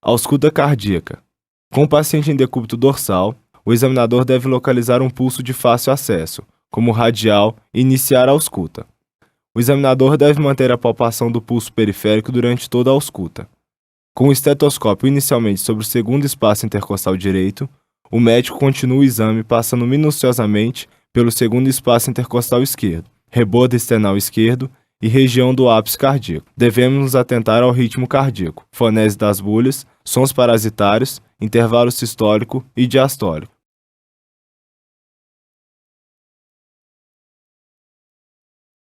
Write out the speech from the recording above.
Ausculta cardíaca. Com o paciente em decúbito dorsal, o examinador deve localizar um pulso de fácil acesso, como radial, e iniciar a ausculta. O examinador deve manter a palpação do pulso periférico durante toda a ausculta. Com o estetoscópio inicialmente sobre o segundo espaço intercostal direito, o médico continua o exame passando minuciosamente pelo segundo espaço intercostal esquerdo, rebordo external esquerdo e região do ápice cardíaco. Devemos nos atentar ao ritmo cardíaco, fonese das bolhas, sons parasitários, intervalo sistólico e diastólico.